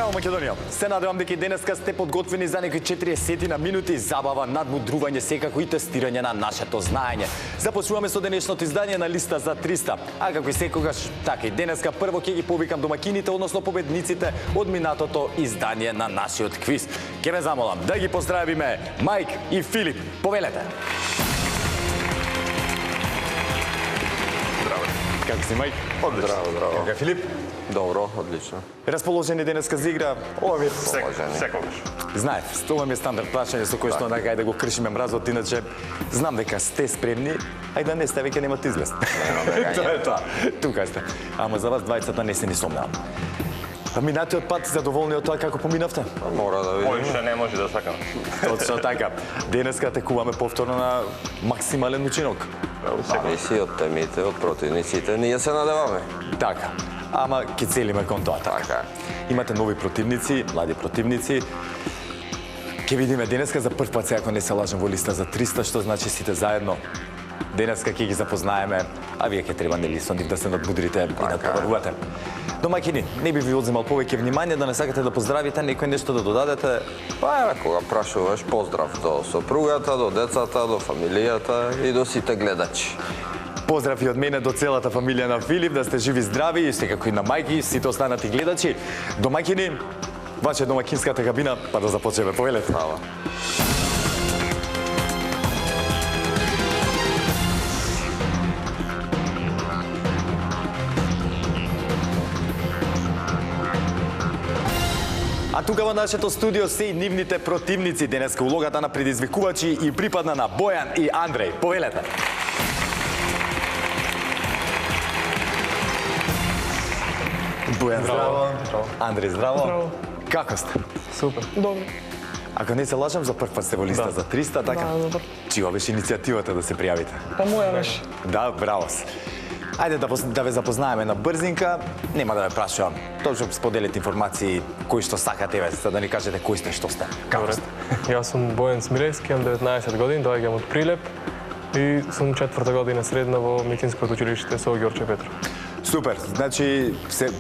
Здраво, Македонија! Се надевам дека и денеска сте подготвени за некои 40 на минути забава, надмудрување, секако и тестирање на нашето знаење. Започнуваме со денешното издание на Листа за 300. А како и секогаш, така и денеска прво ќе ги повикам домакините, односно победниците од минатото издание на нашиот квиз. Ќе ве замолам да ги поздравиме Мајк и Филип. Повелете! Здраво. Како си, Мајк? Одлично. Здраво. Како е Филип? Добро, одлично. Расположени денеска за игра? Ова ми е Секогаш. Знаете, ова ми е стандард прашање со кој што нагај да го кршиме мразот, иначе знам дека сте спремни, ај да не сте, веќе немате излез. Тоа е тоа. Тука сте. Ама за вас двајцата не се ни сомневам. А минатиот пат заволни од тоа како поминавте? Мора да видиме. Поише не може да сакам. Точно така. Денеска атекуваме повторно на максимален учинок. Зависи од темите, од противниците. Ние се надеваме. Така. Ама ќе целиме кон тоа. Така. Имате нови противници, млади противници. Ќе видиме денеска за прв пат, ако не се лажам, во Листа за 300, што значи сите заедно. Денеска ќе ги запознаеме, а вие ќе треба нели со нив да се надмудрите и да побарувате. Домакини, не би ви одземал повеќе внимание, да не сакате да поздравите, некој нешто да додадете? Па еве, кога прашуваш, поздрав до сопругата, до децата, до фамилијата и до сите гледачи. Поздрав и од мене до целата фамилија на Филип, да сте живи здрави и секако и на мајки, сите останати гледачи. Домакини, ваша домакинската кабина, па да започнеме. Повелете. Фала. А тука во нашето студио се и нивните противници. Денеска улогата на предизвикувачи и припадна на Бојан и Андреј. Повелете. Бојан, здраво. Андреј, здраво. Здраво. Како сте? Супер. Добро. Ако не се лажам, за прв пат сте во Листа за 300, така? Да, добро. Чија беше иницијативата да се пријавите? Па моја беше. Да, браво се. Ајде да ве запознаеме на брзинка. Нема да ве прашувам. Точно споделете информации кои што сакате, за да ни кажете кои сте, што сте. Како сте? Јас сум Бојан Смилевски, имам 19 години, доаѓам од Прилеп и сум 4-та година средна во медицинското училиште со Ѓорче Петров. Супер. Значи се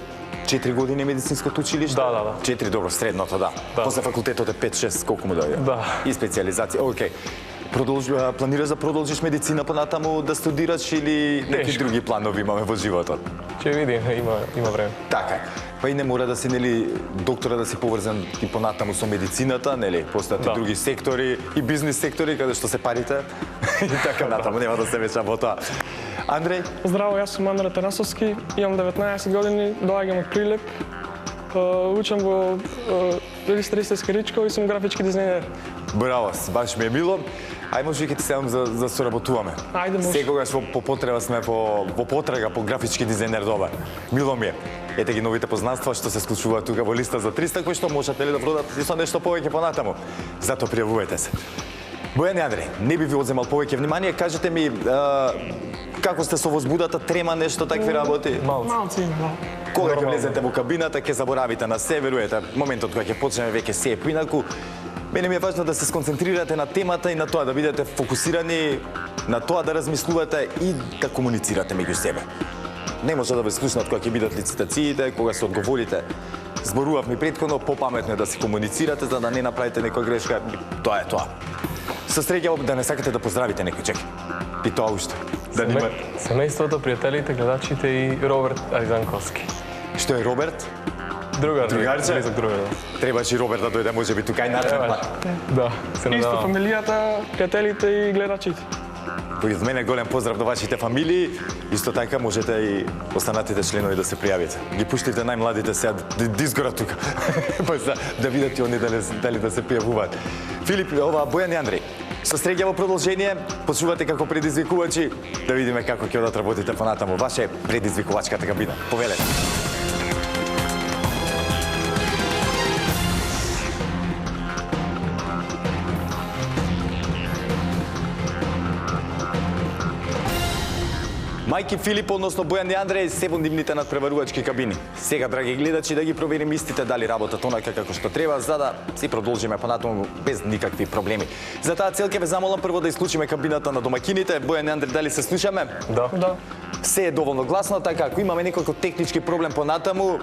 4 години медицинското училиште? Да. 4, добро, средното, да. После факултетот е 5-6, колку му доаѓа? Да. И специализација. Океј. Планираш да продолжиш медицина понатаму да студираш или некои други планови имаме во животот? Ќе видиме, има време. Така. Па и не мора да си нели доктора да си поврзан и понатаму со медицината, нели? Постојат и други сектори и бизнис сектори каде што се парите. И така натаму, нема да се мешам во тоа. Андреј? Здраво, јас сум Андреј Тарасовски, имам 19 години, доаѓам од Прилеп. Учам во Илистријска Скиричко и сум графички дизајнер. Браво, баш ми е мило. Ај може ќе ти седам за соработуваме. Ајде, може. Секогаш по потреба сме во потрага по графички дизајнер добар. Мило ми е. Ете ги новите познанства што се склучуваат тука во Листа за 300, кои што можете ли да продадете и со нешто повеќе понатаму. Затоа пријавувајте се. Бојан и Андреј, не би ви одземал повеќе внимание, кажете ми како сте со возбудата, трема нешто такви работи? Малци, да. Кога ќе влезете во кабината, ќе заборавите на се, веруете, моментот кога ќе почнеме веќе се е поинаку. Мене ми е важно да се сконцентрирате на темата и на тоа да бидете фокусирани на тоа да размислувате и да комуницирате меѓу себе. Не може да ве слушнат кога ќе бидат лицитациите, кога се одговорите. Зборувавме претходно, попаметно е да се комуницирате за да не направите некоја грешка. Тоа е тоа. Со среќа да не сакате да поздравите некој, чекај. И тоа уште. Да ни Семејството, пријателите, гледачите и Роберт Аризанковски. Што е Роберт? Другарче? Близок другар. Требаше и Роберт да дојде, може би тука и нареден пат. Да, се Исто надевам. фамилијата, пријателите и гледачите. Од мене голем поздрав до вашите фамилии. Исто така можете и останатите членови да се пријавите. Ги пуштите најмладите сега да изгорат тука. Па да видат и они дали да се пријавуваат. Филип, Бојан и Андреј. Со среќа во продолжение, почнувате како предизвикувачи, да видиме како ќе одат работите понатаму. Ваша е предизвикувачката кабина. Повелете. Мајки Филип, односно Бојан и Андреј, се во нивните надпреварувачки кабини. Сега, драги гледачи, да ги проверим истите дали работат онака како што треба, за да си продолжиме понатаму без никакви проблеми. За таа цел ќе ве замолам прво да исклучиме кабината на домакините. Бојан и Андреј, дали се слушаме? Да. Се е доволно гласно, така ако имаме некој технички проблем понатаму,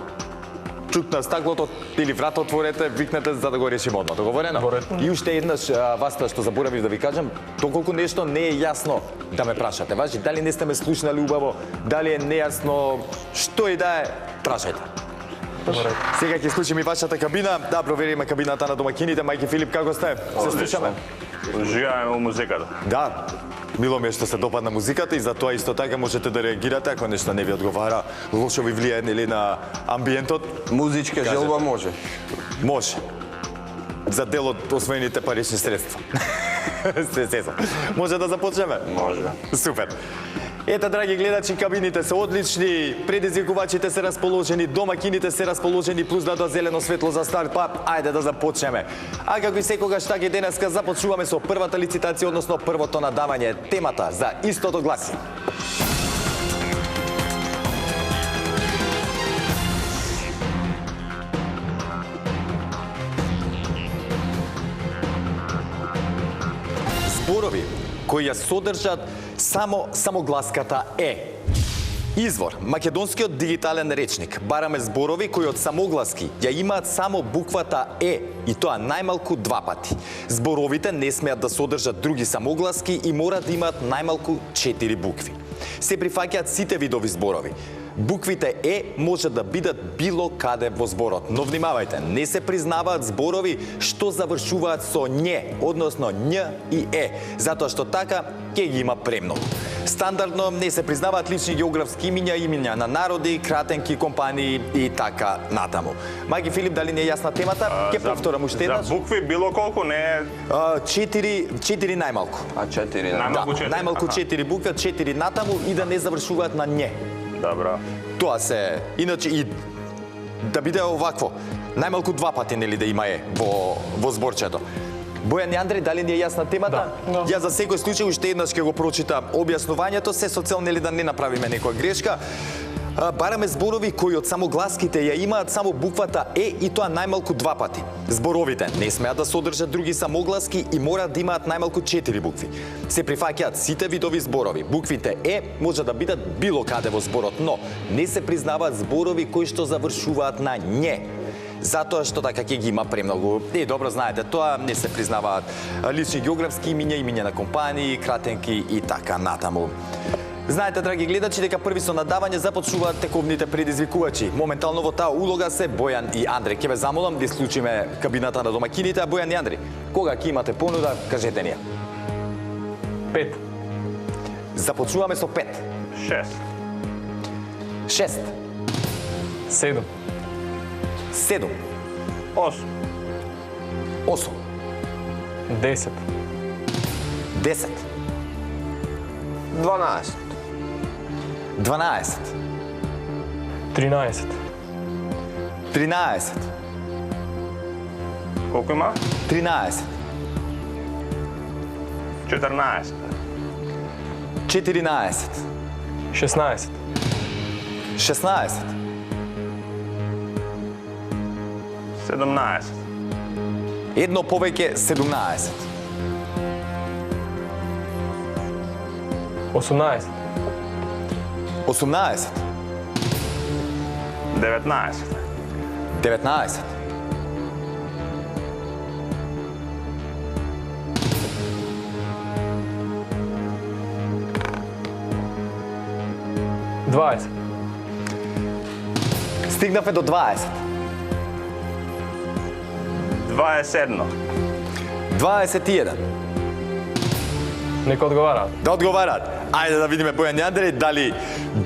чук на стаклото или врат отворете, викнете за да го решиме одма. Договорено? И уште еднаш вас тоа што заборавив да ви кажам, доколку нешто не е јасно да ме прашате. Важи дали не сте ме слушнали убаво, дали е нејасно, што и да е, прашајте. Сега ќе слушаме и вашата кабина. Да, провериме кабината на домакините. Мајки Филип, како сте? Се слушаме? Уживаме во музиката. Да. Мило ми е што се допадна музиката и затоа исто така можете да реагирате ако нешто не ви одговара, лошо ви влијае нели на амбиентот. Музичка желба може. Може. За дел од освоените парични средства. се. Може да започнеме? Може. Супер. Ете, драги гледачи, кабините се одлични, предизвикувачите се расположени, домакините се расположени, плюс дадо зелено светло за старт, па ајде да започнеме. А како и секогаш така и денеска започнуваме со првата лицитација, односно првото надавање. Темата за истото гласи: зборови кои ја содржат само самогласката е. Извор: македонскиот дигитален речник. Бараме зборови кои од самогласки ја имаат само буквата е, и тоа најмалку 2 пати. Зборовите не смеат да содржат други самогласки и мора да имаат најмалку 4 букви. Се прифаќаат сите видови зборови. Буквите е може да бидат било каде во зборот, но внимавајте, не се признаваат зборови што завршуваат со ње, односно њ и е, затоа што така ќе ги има премногу. Стандардно не се признаваат лични географски имиња на народи, кратенки, компании и така натаму. Мајки Филип, дали не е јасна темата? Ќе повторам уште еднаш. За букви било колку не е... 4 најмалку. А 4 Најмалку Да, најмалку 4 букви, 4 натаму и да не завршуваат на ње. Добро. Тоа се, иначе и да биде овакво, најмалку 2 пати нели да има е во зборчето. Бојан и Андреј, дали ни е јасна темата? Да. Ја за секој случај уште еднаш ќе го прочитам објаснувањето, се со цел нели да не направиме некоја грешка. Бараме зборови кои од самогласките ја имаат само буквата е и тоа најмалку 2 пати. Зборовите не смеат да содржат други самогласки и мораат да имаат најмалку 4 букви. Се прифаќаат сите видови зборови. Буквите е може да бидат било каде во зборот, но не се признаваат зборови кои што завршуваат на ње. Затоа што така ќе ги има премногу. И добро знаете, тоа не се признаваат лични географски имиња на компании, кратенки и така натаму. Знаете, драги гледачи, дека први со надавање започнуваат тековните предизвикувачи. Моментално во таа улога се Бојан и Андреј. Ќе ве замолам да исклучиме кабината на домакините, а Бојан и Андреј, кога ќе имате понуда, кажете ни ја. 5. Започнуваме со 5. 6. 6. 7. 7. 8. 8. 10. 10. 12. 12. 13. 13. Колку има? 13. 14. 14. 16. 16. 17. Едно повеќе 17. 18. 18. 19. 19. 20. Стигнавме до 20. 21. 21. Нека одговараат. Да одговараат. Ајде да видиме Бојан и Андреј дали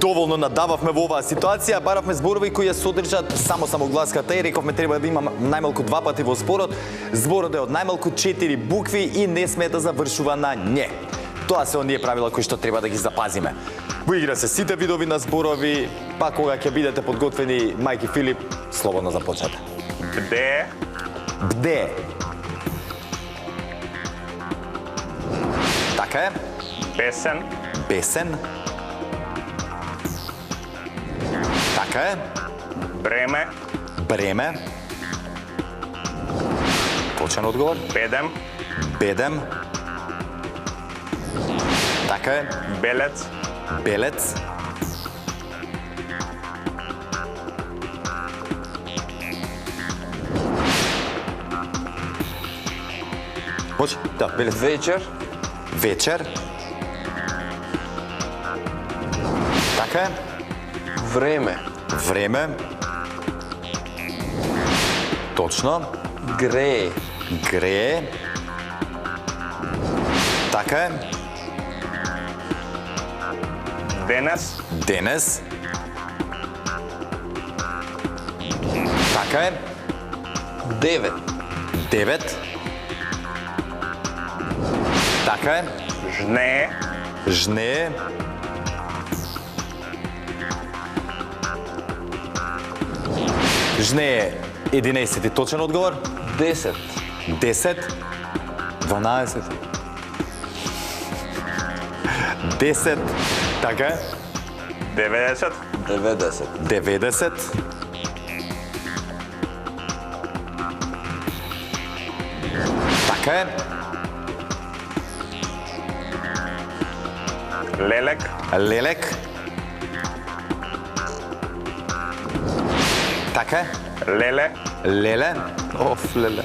доволно надававме во оваа ситуација. Баравме зборови кои ја содржат само самогласката и рековме треба да има најмалку 2 пати во зборот. Зборот е од најмалку 4 букви и не смее да завршува на ње. Тоа се оние правила кои што треба да ги запазиме. Во игра се сите видови на зборови, па кога ќе бидете подготвени, мајки Филип, слободно започнете. Бде. Бде. Така е. Песен. Песен. Така е. Бреме. Бреме. Точен одговор. Бедем. Бедем. Така е. Белец. Белец. Може? Да, велете. Вечер. Вечер. Така е. Време. Време. Точно. Грее. Грее. Така е. Денес. Денес. Така е. 9. 9. Така е. Жнее. Жнее. Жнее 11 точен одговор. 10. 10. 12. 10. Така е. 90. 90. 90. Така е. Лелек. Лелек. Така е. Леле. Леле. Оф, леле.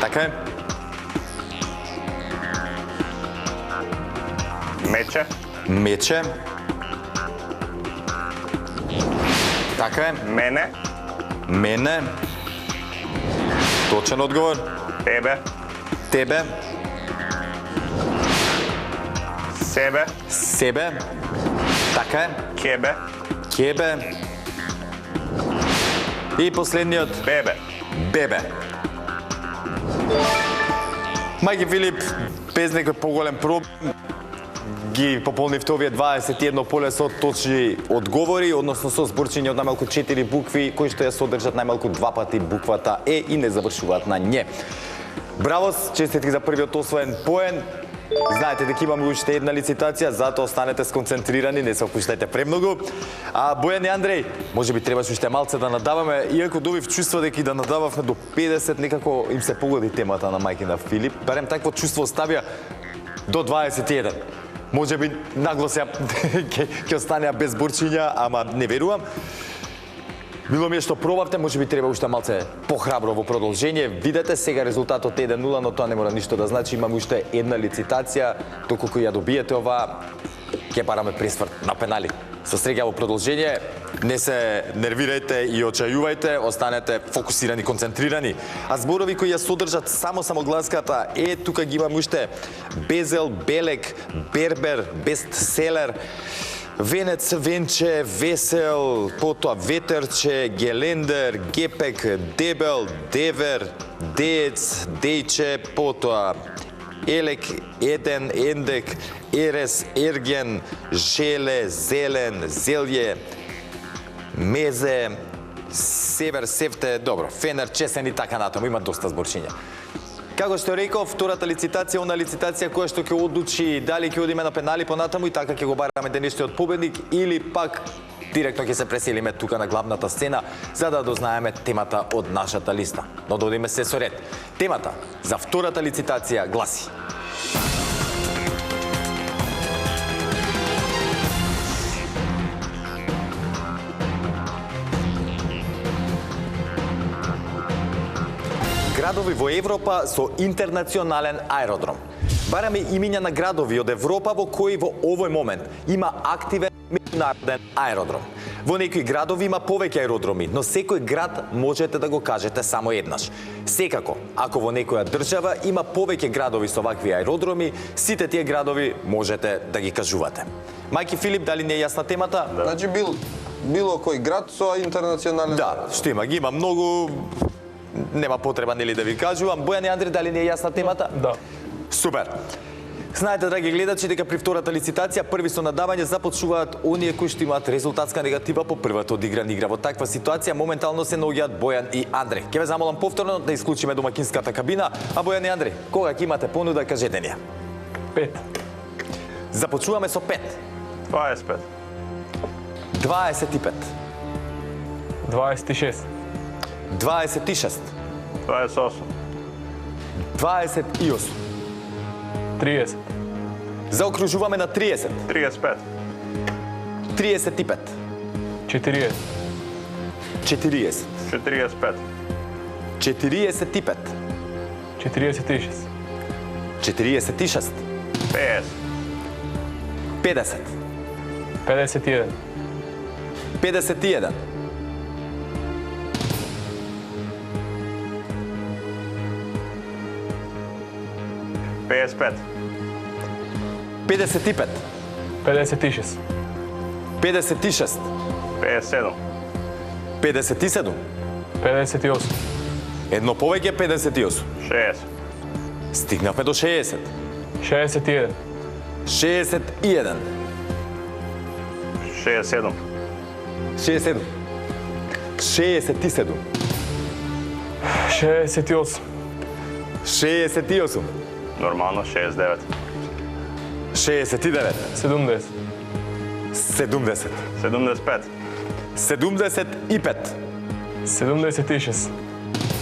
Така е. Мече. Мече. Така е. Мене. Мене. Точен одговор. Тебе. Тебе. Себе. Себе. Така е. Кебе. Кебе. И последниот. Бебе. Бебе. Мајки Филип, без некој поголем проблем, ги пополнивте овие 21 поле со точни одговори, односно со зборчиња од најмалку 4 букви, кои што ја содржат најмалку 2 пати буквата Е и не завршуваат на ње. Браво, честитки за првиот освоен поен. Знаете дека имаме уште една лицитација, затоа останете сконцентрирани, не се опуштајте премногу. А Бојан и Андреј, можеби требаше уште малце да надаваме, иако добив чувство дека и да надававме до 50, некако им се погоди темата на мајки на Филип. Барем такво чувство оставија до 21. Можеби нагло се ќе останеа без борчиња, ама не верувам. Мило ми е што пробавте, можеби треба уште малце похрабро во продолжение. Видете сега резултатот 1-0, но тоа не мора ништо да значи. Имаме уште една лицитација, доколку ја добиете ова, ќе бараме пресврт на пенали. Со среќа во продолжение, не се нервирајте и очајувајте, останете фокусирани, концентрирани. А зборови кои ја содржат само самогласката Е, тука ги имаме уште безел, белек, бербер, бестселер, венец, венче, весел, потоа ветерче, гелендер, гепек, дебел, девер, деец, дејче, потоа елек, еден, ендек, ерес, ерген, желе, зелен, зелје, мезе, север, севте, добро, фенер, чесен и така натаму, има доста зборчиња. Како што реков, втората лицитација, она лицитација која што ќе одлучи дали ќе одиме на пенали понатаму и така ќе го бараме денешниот победник или пак директно ќе се преселиме тука на главната сцена за да дознаеме темата од нашата листа. Но да одиме се со ред. Темата за втората лицитација гласи: градови во Европа со интернационален аеродром. Бараме имиња на градови од Европа во кои во овој момент има активен меѓународен аеродром. Во некои градови има повеќе аеродроми, но секој град можете да го кажете само еднаш. Секако, ако во некоја држава има повеќе градови со вакви аеродроми, сите тие градови можете да ги кажувате. Мајки Филип, дали не е јасна темата? Да. Значи било кој град со интернационален. Да, што има, ги има многу. Нема потреба нели да ви кажувам. Бојан и Андри, дали не е јасна темата? Да. Супер. Знаете, драги гледачи, дека при втората лицитација први со надавање започнуваат оние кои што имаат резултатска негатива по првата одиграна игра. Во таква ситуација моментално се наоѓаат Бојан и Андри. Ќе ве замолам повторно да исклучиме домакинската кабина, а Бојан и Андри, кога ќе имате понуда, кажете ни ја. 5. Започнуваме со 5. 25. 25. 26. 26. 28. 28. 30. Заокружуваме на 30. 35. 35. 40. 40. 45. 45. 46. 46. 50. 50. 51. 51. 55. 55. 56. 56. 57. 57. 58. Едно повеќе 58. 60. Стигнавме до 60. 61. 61. 67. 67. 67. 68. 68. Нормално 69. 69. 70. 70. 75. 75. 76.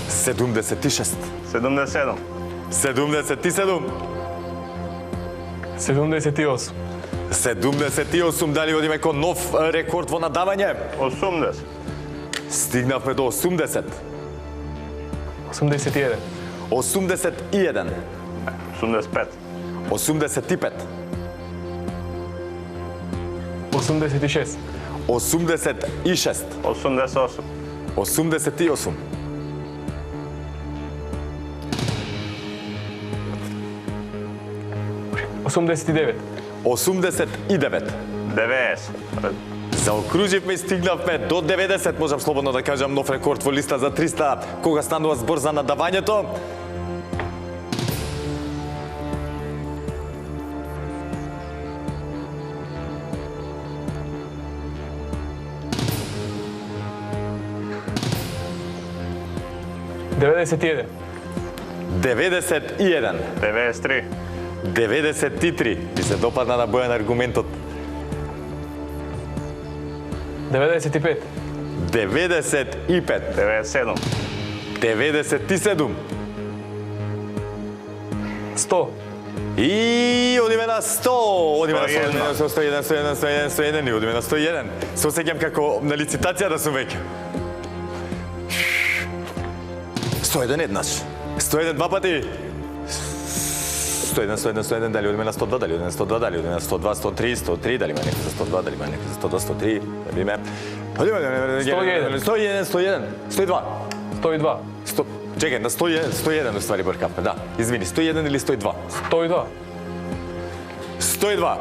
76. 77. 77. 78. 78. Дали одиме кон нов рекорд во надавање? 80. Стигнавме до 80. 81. 81. 85. 85. 86. 86. 88. 88. 89. 89. 90. Заокруживме и стигнавме до 90, можам слободно да кажам нов рекорд во листа за 300, кога станува збор за надавањето. Деведесет 91. 93. 93. Би се допадна на Бојан аргументот. 95. 95. 97. 97. 100. И одиме на 100, одиме на 101. 101, 101, 101, 101, и одиме на 101. Се осеќам како на лицитација да сум веќе. 101 еднаш, 101 два пати. 101, 101, 101, дали одиме на 102, дали одиме на 102, дали одиме на 102, 103, 103, дали има некој за 102, дали има некој за 102, 103, дали има... Одиме, 101. 101, 101, 102. 102. Чекај, на 101, 101 уствари бркавме, да. Извини, 101 или 102? 102. 102.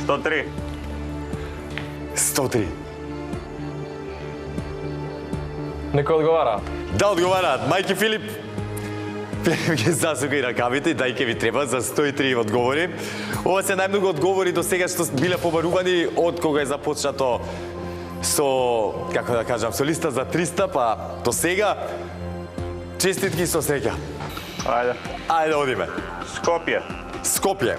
103. 103. Некој одговара. Да одговараат. Мајки Филип ќе засука и ракавите, да и ќе ви треба за 103 одговори. Ова се најмногу одговори до сега што биле побарувани од кога е започнато со, како да кажам, со листа за 300, па до сега. Честитки со среќа. Ајде. Ајде одиме. Скопје. Скопје.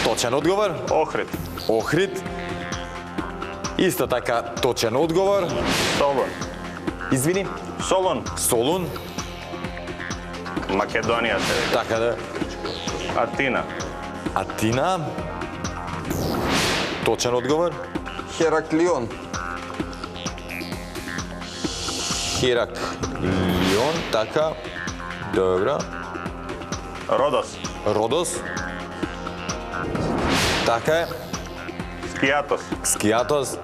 Точен одговор. Охрид. Охрид. Исто така точен одговор. Солун. Извини. Солун. Солун. Македонија се вика. Така да. Атина. Атина. Точен одговор. Хераклион. Хераклион, така. Добро. Родос. Родос. Така е. Скијатос. Скијатос.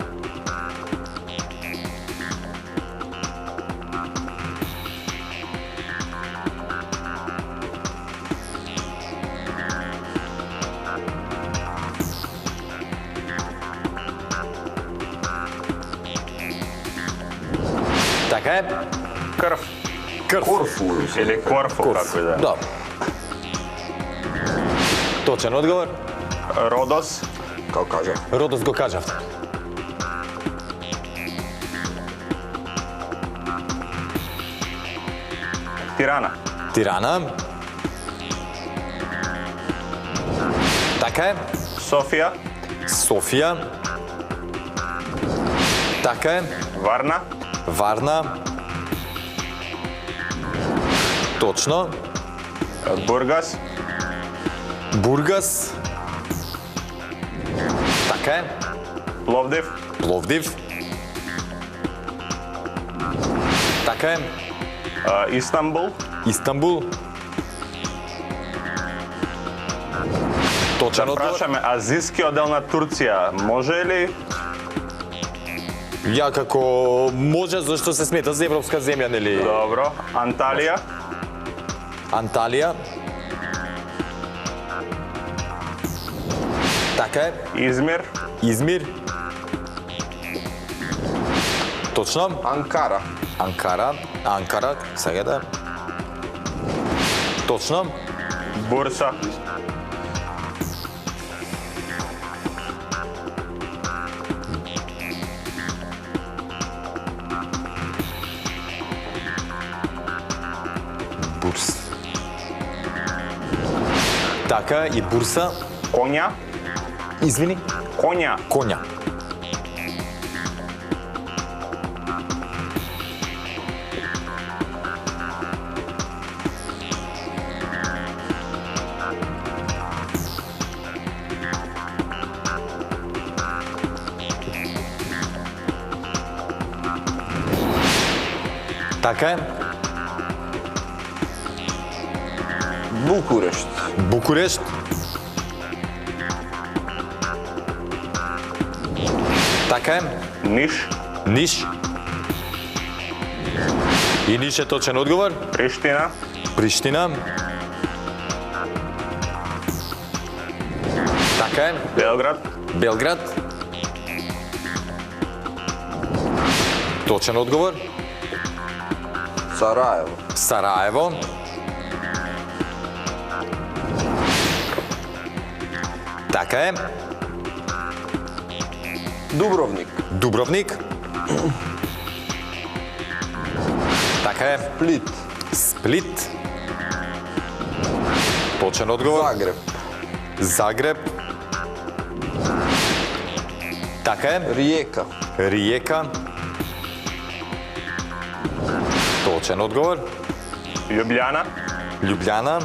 Така е. Крв. Крв. Корфу. Или Корфу, како и да е. Да. Точен одговор. Родос. Како кажа. Родос го кажавте. Тирана. Тирана. Така е. Софија. Софија. Така е. Варна. Варна. Точно. Бургас. Бургас. Така е. Пловдив. Пловдив. Така е. Истанбул. Истанбул. Точен одговор. Прашаме, азијскиот дел на Турција може ли? Ја како може, зашто се смета за европска земја, нели? Добро. Анталија. Анталија. Така е. Измир. Измир. Точно. Анкара. Анкара. Анкара, сега да. Точно. Бурса. Бурса. Така и Бурса. Коња. Извини. Коња. Коња. Така е. Букурешт. Букурешт. Така е. Ниш. Ниш. И Ниш е точен одговор. Приштина. Приштина. Така е. Белград. Белград. Точен одговор. Сараево. Сараево. Така е. Дубровник. Дубровник. Така е. Сплит. Сплит. Точен одговор. Загреб. Загреб. Така е. Риека. Риека. Точен одговор. Љубљана. Љубљана.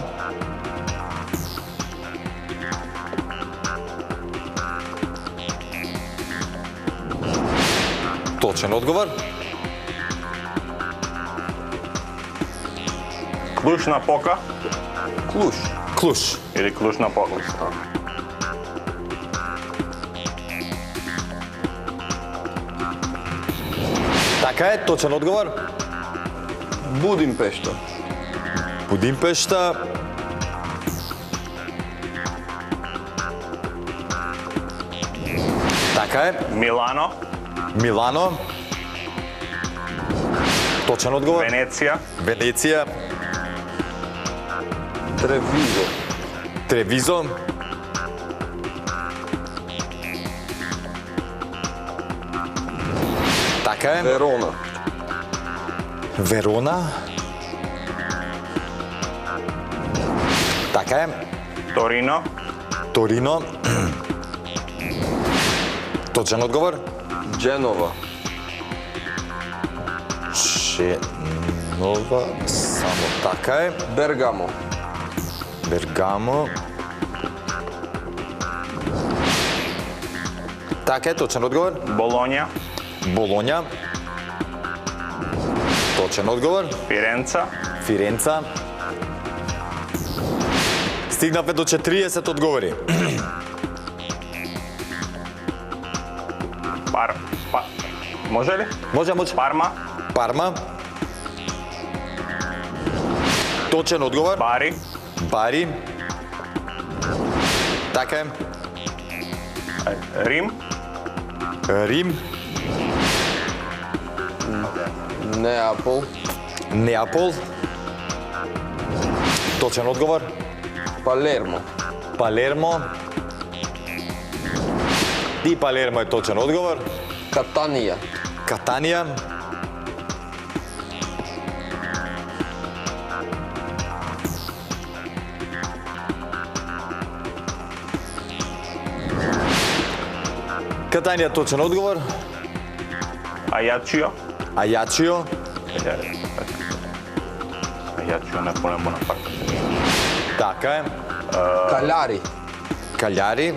Точен одговор. Клуш-Напока. Клуш. Клуш. Или Клуш-Напока. Така е, точен одговор. Будимпешта. Будимпешта. Така е. Милано. Милано. Точен одговор. Венеција. Венеција. Тревизо. Тревизо. Така е. Верона. Верона. Така е. Торино. Торино. Точен одговор. Дженова. Женова. Само така е. Бергамо. Бергамо. Така е, точен одговор. Болоња. Болоња. Точен одговор. Фиренца. Фиренца. Стигнавме до 40 одговори. Може ли? Може. Парма. Парма. Точен одговор. Бари. Бари. Така е. Рим. Рим. Неапол. Неапол. Точен одговор. Палермо. Палермо. И Палермо е точен одговор. Катанија. Катанија. Катанија точен одговор. Ајачио. Ајачио. Ајачио на Полем Бонапарт. Така е. Каљари. Каљари.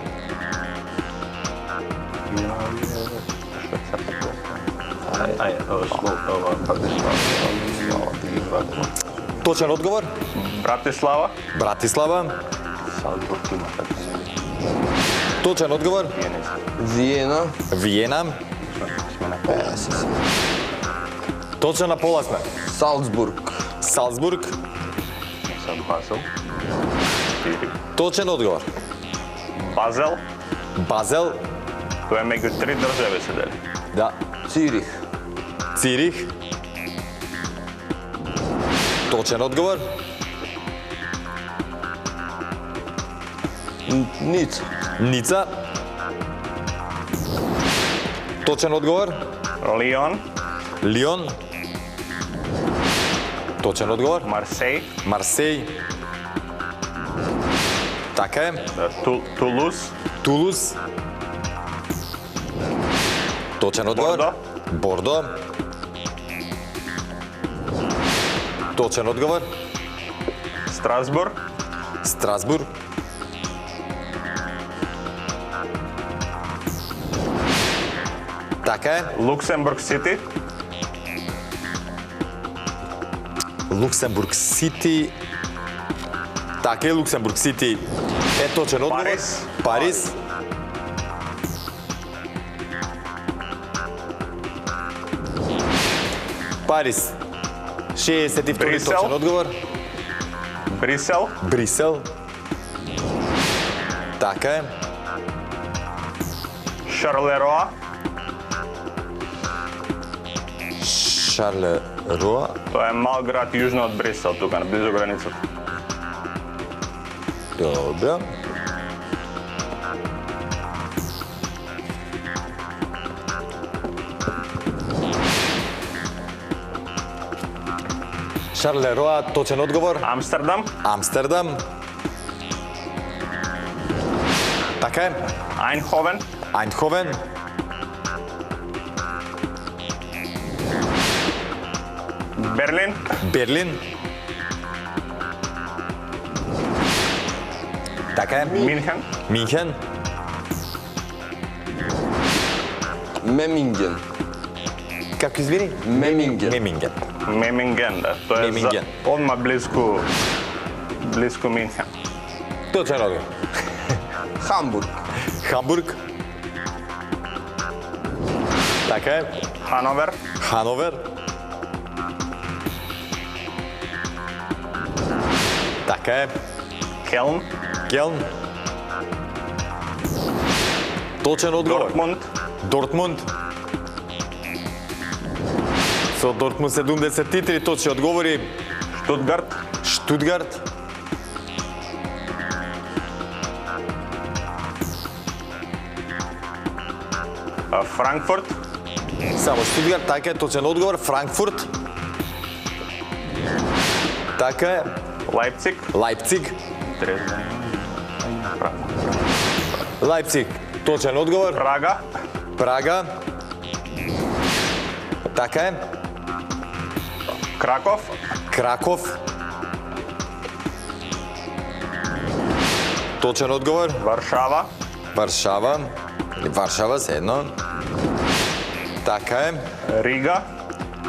Точен одговор? Братислава. Братислава. Салцбург има така. Точен одговор? Виена. Виена. Сме на 50. Точно на пола сме. Салцбург. Салцбург. Са Базел. Точен одговор. Базел. Базел. Тоа е меѓу 3 држави се дели. Да. Цирих. Цирих. Точен одговор. Ница. Ница. Точен одговор. Лион. Лион. Точен одговор. Марсеј. Марсеј. Така е. Тулуз. Тулуз. Точен одговор. Бордо. Бордо. Точен одговор. Страсбург. Страсбург. Така е. Луксембург Сити. Луксембург Сити. Така е, Луксембург Сити. Е точен одговор. Париз. Париз. Париз. 62 Брисел. точен одговор. Брисел. Брисел. Така е. Шарлероа. Шарлероа. Тоа е мал град јужно од Брисел, тука на близу границата. Добро. Шарлероа, точен одговор. Амстердам. Амстердам. Така е. Айнховен. Айнховен. Берлин. Берлин. Така е. Минхен. Минхен. Меминген. Како извини? Меминген. Меминген. Меминген, да. Тоа е Меминген. одма близко Минхен. Точен одговор. Хамбург. Хамбург. Така е. Хановер. Хановер. Така е. Келн. Келн. Точен одговор. Дортмунд. Дортмунд. Со Дортмунд 73 точни одговори. Штутгарт. Штутгарт. Франкфурт. Само Штутгарт, така е, точен одговор. Франкфурт. Така е. Лајпциг. Лајпциг. Дрезден. Лајпциг, точен одговор. Прага. Прага. Така е. Краков. Краков. Точен одговор. Варшава. Варшава. Варшава се едно. Така е. Рига.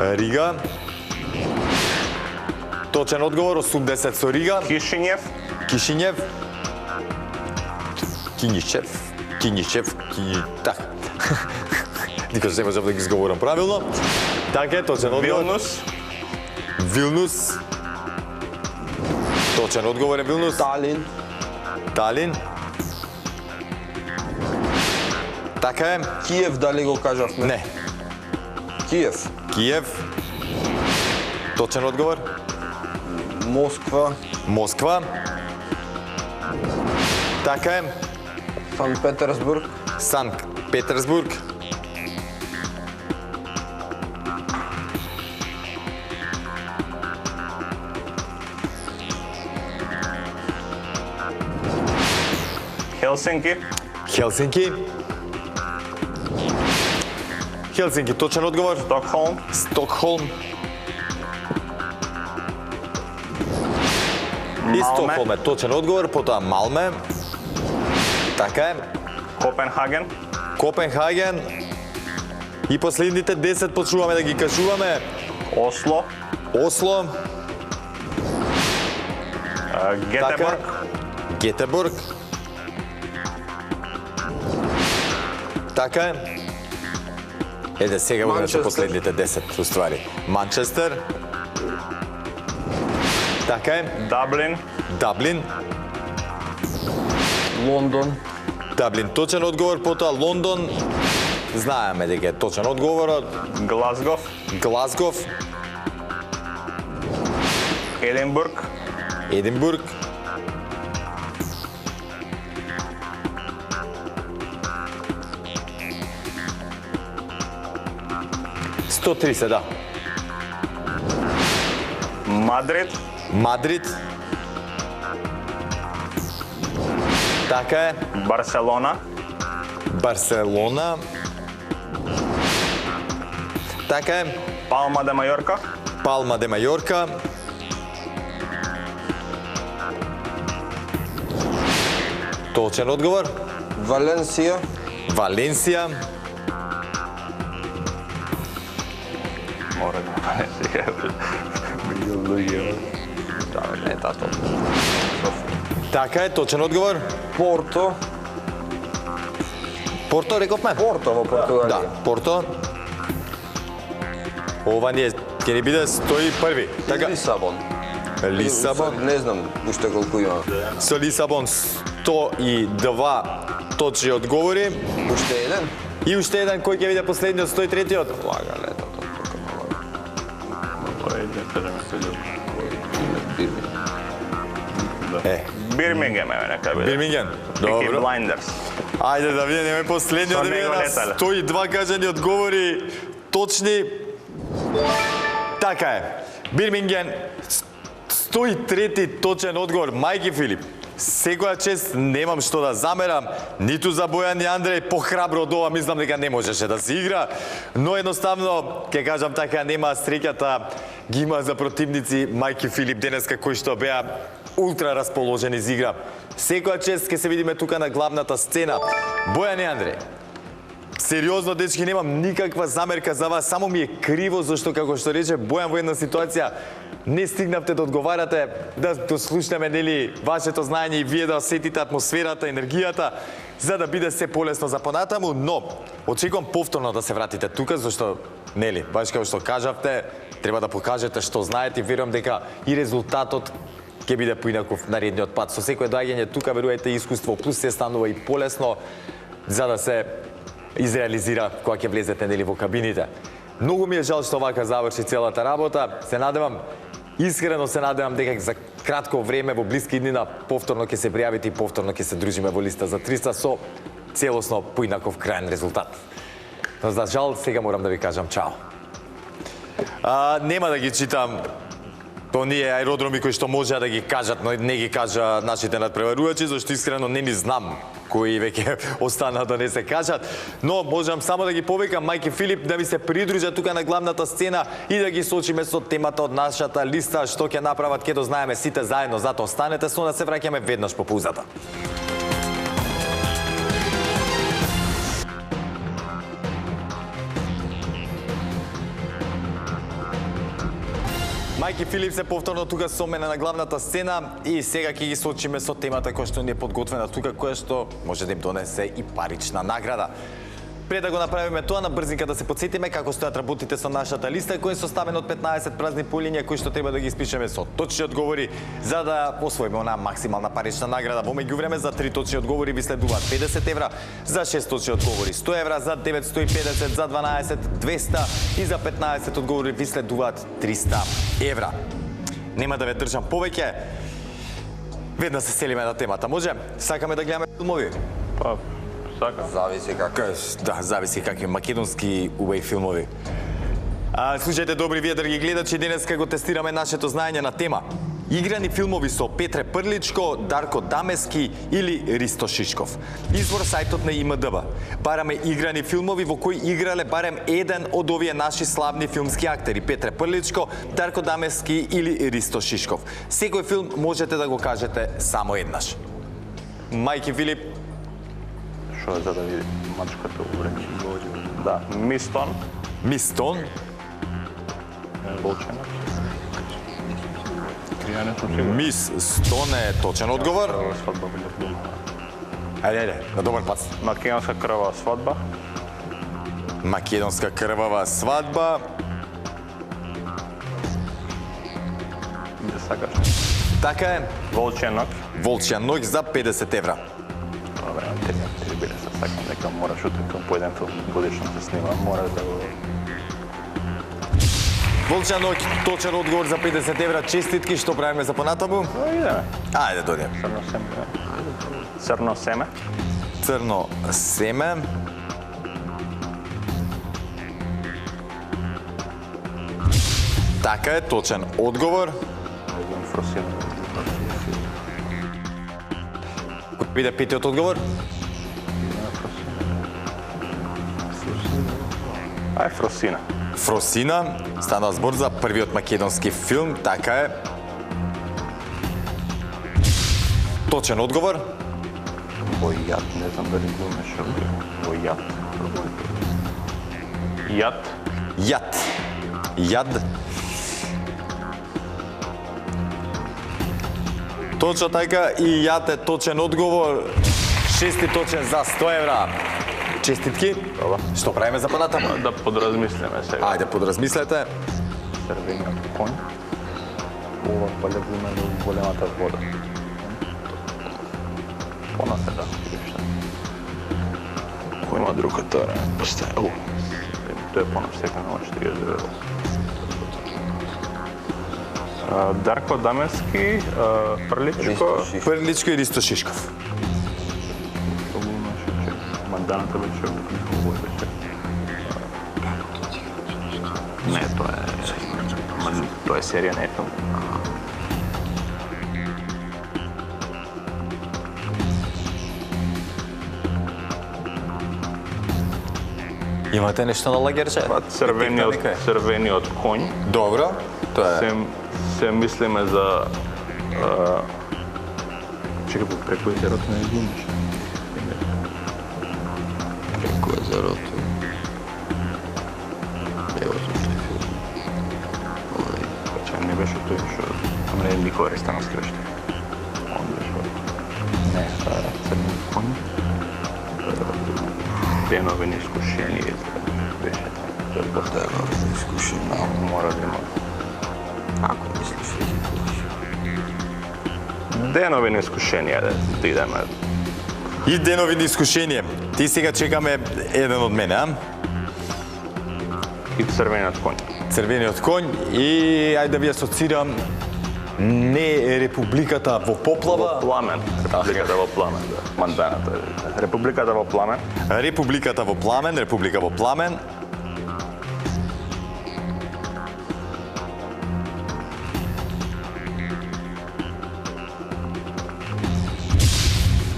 Рига. Точен одговор, 80 со Рига. Кишинјев. Кишинјев. Кинишчев. Кинишчев. Така. Никош не можам да ги изговорам правилно. Така е, точен одговор. Вилнус. Вилнус. Точен одговор е Вилнус. Талин. Талин. Така е. Киев, дали го кажавме? Не. Киев. Киев. Точен одговор. Москва. Москва. Така е. Санкт Петерсбург. Санкт Петерсбург. Хелсинки. Хелсинки. Хелсинки, точен одговор. Стокхолм. Стокхолм. И Малме. Стокхолм е точен одговор, потоа Малме. Така е. Копенхаген. Копенхаген. И последните 10 почнуваме да ги кажуваме. Осло. Осло. Гетеборг. Гетеборг. Така е. Еде, сега будеме со Манчестер. последните 10 уствари. Манчестер. Така е. Даблин. Даблин. Лондон. Даблин точен одговор, потоа Лондон. Знаеме дека е точен одговорот. Глазгов. Глазгов. Единбург. Единбург. $130, да. Мадрид. Мадрид. Така е. Барселона. Барселона. Така е. Палма де Майорка. Палма де Майорка. Точен одговор. Валенсија. Валенсија. Мора да не сега. Да, не тато. Така е, точен одговор. Порто. Порто, рековме? Порто во Португалија. Да, Порто. Ова ни е, ќе ни биде 101. Така, Лисабон. Лисабон. Не знам уште колку има. Со Лисабон 102 точни одговори. Уште еден? И уште еден кој ќе биде последниот 103-тиот. Лага, не тато. Тука мала. Е, Бирмингем е нека биде. Бирмингем. Пики Добро. Блайндерс. Ајде да видиме последниот Со да биде него на летале. 102 кажани одговори точни. Така е. Бирминген 103-ти точен одговор. Мајки Филип. Секоја чест немам што да замерам, ниту за Бојан и Андреј, похрабро од ова мислам дека не можеше да се игра, но едноставно, ќе кажам така, нема среќата, ги има за противници Мајки Филип денеска кои што беа ултра расположени за игра. Секоја чест ќе се видиме тука на главната сцена. Бојан и Андреј. Сериозно, дечки, немам никаква замерка за вас, само ми е криво зашто, како што рече Бојан, во една ситуација не стигнавте да одговарате, да дослушнеме нели вашето знаење и вие да осетите атмосферата, енергијата, за да биде се полесно за понатаму, но очекувам повторно да се вратите тука, зашто нели, баш како што кажавте, треба да покажете што знаете и верувам дека и резултатот ќе биде поинаков наредниот пат. Со секое доаѓање тука, верувајте, искуство плюс се станува и полесно за да се изреализира кога ќе влезете нели во кабините. Многу ми е жал што вака заврши целата работа. Се надевам, искрено се надевам дека за кратко време во блиски днина повторно ќе се пријавите и повторно ќе се дружиме во листа за 300 со целосно поинаков крајен резултат. Но за жал сега морам да ви кажам чао. Нема да ги читам оние аеродроми кои што можеа да ги кажат, но не ги кажа нашите надпреварувачи, зашто искрено не ни знам кои веќе останаа да не се кажат, но можам само да ги повикам Мајки Филип да ми се придружат тука на главната сцена и да ги сочиме со темата од нашата листа, што ќе направат, ќе дознаеме сите заедно, затоа останете со нас, се враќаме веднаш по паузата. Мајки Филип се повторно тука со мене на главната сцена и сега ќе ги сочиме со темата која што ни е подготвена тука, која што може да им донесе и парична награда. Пред да го направиме тоа, на брзинка да се подсетиме како стојат работите со нашата листа, која е составена од 15 празни полиња кои што треба да ги испишеме со точни одговори за да освоиме онаа максимална парична награда. Во меѓувреме за 3 точни одговори ви следуваат 50 евра, за 6 точни одговори 100 евра, за 950, за 12 200 и за 15 одговори ви следуваат 300 евра. Нема да ве држам повеќе. Веднаш се селиме на темата. Може? Сакаме да гледаме филмови? Па, сака. Зависи како. Да, зависи какви македонски убави филмови. Слушајте, добри вие дрги гледачи, денеска го тестираме нашето знаење на тема. Играни филмови со Петре Прличко, Дарко Дамески или Ристо Шишков. Извор сајтот на ИМДБ. Бараме играни филмови во кои играле барем еден од овие наши славни филмски актери, Петре Прличко, Дарко Дамески или Ристо Шишков. Секој филм можете да го кажете само еднаш. Мајки Филип. Што е за да види мачката увреки? Да, Мистон. Мистон. Волченок. Ја не сум сигурен. Мис Стоне е точен одговор. Крвава свадба биле глума. Ајде, на добар пат. Македонска крвава свадба. Македонска крвава свадба. Не сакаш. Така е. Волчје ног. Волчја ноќ за 50 евра. Добре, три биле се сакам дека мораш утре по еден филм годишно се снима, мораш да го... Волчја ноќ, точен одговор за 50 евра. Честитки, што правиме за понатаму? Идеме. Ајде, дојдем. Црно семе. Црно семе. Црно семе. Така е, точен одговор. Фросина. Кој биде петиот одговор? Ај, Фросина. Фросина. Стана збор за првиот македонски филм, така е. Точен одговор. Војат, не знам дали го имаш овде. Војат. Јат. Јад. Јад. Точно така и јад е точен одговор. Шести точен за 100 евра. Честитки. Добро. Што правиме за понатаму? Да подразмислиме сега. Ајде, подразмислете. Црвениот конј. Ова палевина до големата вода. Понатака. Кој има другата? Постави. Тој е понатака на 49. Дарко Даменски, Прличко, Прличко и Ристо Шишков. Манданата беше много беше. Не, тоа е серија, не е филм. Имате нешто на лагерче? Па црвениот конј. Добро. Тоа е. Се мислиме за чекај, преку езерото не изумиш. Преку езерото. Ево тој филм. Чекај, не беше тој што... Ама не никој рестански беше. Он беше... Не, црвениот конј. Денови на искушение беше. Денови на искушение. Мора да има. Ако мислиш Денови на искушение да идеме. И денови на искушение. Ти сега чекаме еден од мене, а? И црвениот конј. Црвениот конј и ајде да ви асоцирам не Републиката во поплава. Пламен. Републиката во пламен, да. Манданата. Републиката во пламен. Републиката во пламен, Република во пламен.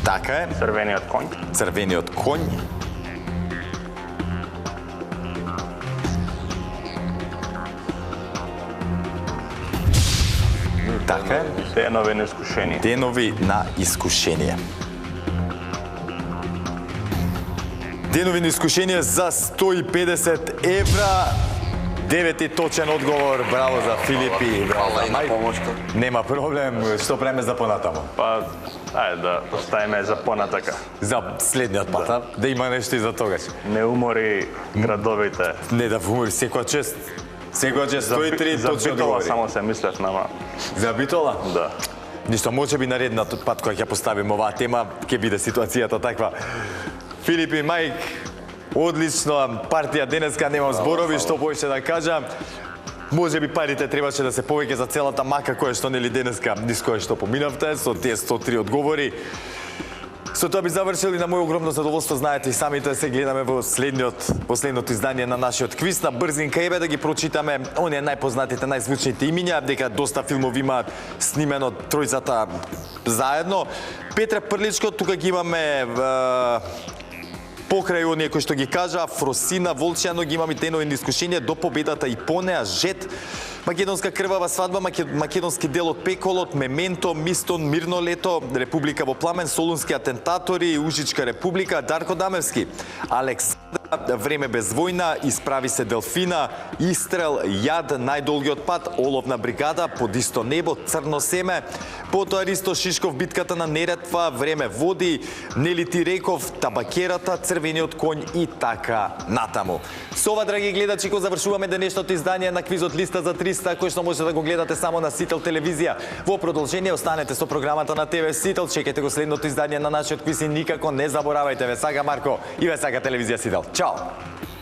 Така е. Црвениот конј. Црвениот конј. Така е. Денови на искушение. Денови на искушение. Денови на искушение за 150 евра. Девети точен одговор. Браво за Филипи. Браво Фала за и на Мајк. помошта. Нема проблем. Што правиме за понатаму? Па, ајде да оставиме за понатака. За следниот пат, а? Да има нешто и за тогаш. Не умори градовите. Не да умори секоја чест. Секоја чест 103 За точни Битола одговори. само се мислев, нама. За Битола? Да. Ништо, може би наредниот пат кога ќе поставиме оваа тема, ќе биде ситуацијата таква. Филип и Мајк, одлична партија денеска, немам зборови, што повеќе да кажам. Може би парите требаше да се повеќе за целата мака која што нели денеска низ која што поминавте со тие 103 одговори. Со тоа би завршили на моје огромно задоволство, знаете и самите се гледаме во последното издание на нашиот квиз на брзинка, еве да ги прочитаме оние најпознатите, најзвучните имиња, дека доста филмови имаат снимено тројцата заедно. Петре Прличко, тука ги имаме покрај оние кои што ги кажа, Фросина, Волчјано, ги имаме денови на искушение до победата и по неа, Жет, Македонска крвава свадба, македонски дел од Пеколот, Мементо, Мистон, Мирно лето, Република во пламен, Солунски атентатори, Ужичка република, Дарко Дамевски, Александра, Време без војна, Исправи се Делфина, Истрел, Јад, Најдолгиот пат, Оловна бригада, Под исто небо, Црно семе, потоа Ристо Шишков, Битката на Неретва, Време води, Нели ти реков, Табакерата, Црвениот коњ и така натаму. Со ова, драги гледачи, го завршуваме денешното издание на квизот Листа за 300, кој што може да го гледате само на Сител телевизија. Во продолжение останете со програмата на ТВ Сител, чекайте го следното издание на нашиот квиз и никако не заборавајте, ве сака Марко и ве сака телевизија Сител. Чао!